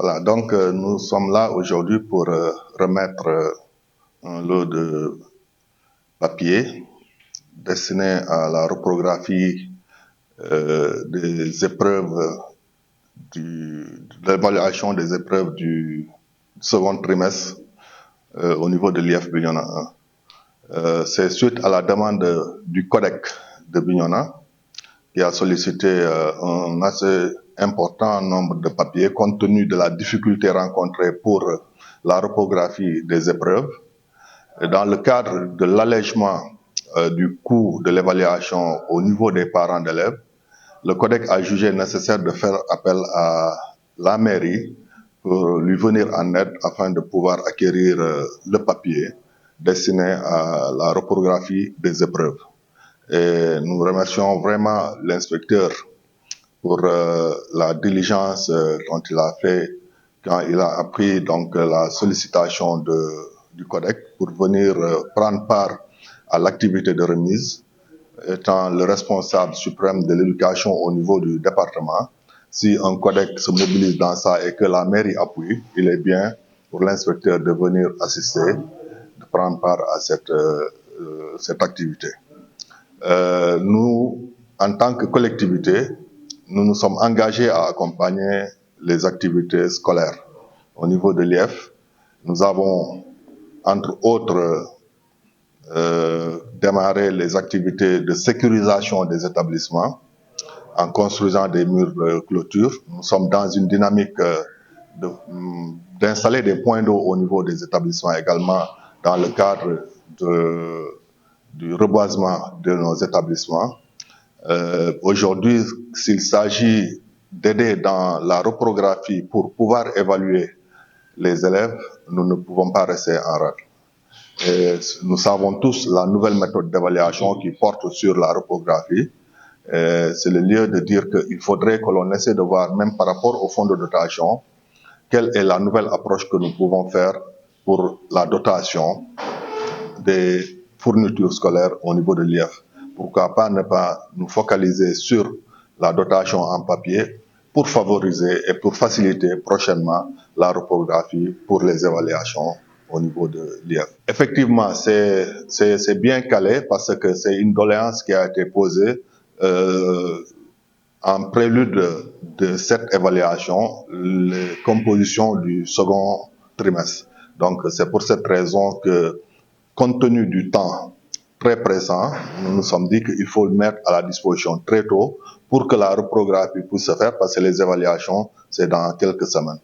Voilà, donc nous sommes là aujourd'hui pour remettre un lot de papier destiné à la reprographie des épreuves, de l'évaluation des épreuves du second trimestre au niveau de l'IF Bignona 1. C'est suite à la demande du CODEC de Bignona qui a sollicité un assez important nombre de papiers compte tenu de la difficulté rencontrée pour la reprographie des épreuves. Et dans le cadre de l'allègement du coût de l'évaluation au niveau des parents d'élèves, le CODEC a jugé nécessaire de faire appel à la mairie pour lui venir en aide afin de pouvoir acquérir le papier destiné à la reprographie des épreuves. Et nous remercions vraiment l'inspecteur pour la diligence dont il a fait quand il a appris donc la sollicitation du CODEC pour venir prendre part à l'activité de remise, étant le responsable suprême de l'éducation au niveau du département. Si un CODEC se mobilise dans ça et que la mairie appuie, il est bien pour l'inspecteur de venir assister, de prendre part à cette activité. Nous, en tant que collectivité, nous nous sommes engagés à accompagner les activités scolaires. Au niveau de l'IF, nous avons, entre autres, démarré les activités de sécurisation des établissements en construisant des murs de clôture. Nous sommes dans une dynamique d'installer des points d'eau au niveau des établissements également dans le cadre du reboisement de nos établissements. Aujourd'hui, s'il s'agit d'aider dans la reprographie pour pouvoir évaluer les élèves, nous ne pouvons pas rester en rade. Et nous savons tous la nouvelle méthode d'évaluation qui porte sur la reprographie. C'est le lieu de dire qu'il faudrait que l'on essaie de voir, même par rapport au fonds de dotation, quelle est la nouvelle approche que nous pouvons faire pour la dotation des fournitures scolaires au niveau de l'IF. Pourquoi pas ne pas nous focaliser sur la dotation en papier pour favoriser et pour faciliter prochainement la reprographie pour les évaluations au niveau de l'IF. Effectivement, c'est bien calé parce que c'est une doléance qui a été posée en prélude de cette évaluation, les compositions du second trimestre. Donc c'est pour cette raison que, compte tenu du temps très pressant, nous nous sommes dit qu'il faut le mettre à la disposition très tôt pour que la reprographie puisse se faire parce que les évaluations, c'est dans quelques semaines.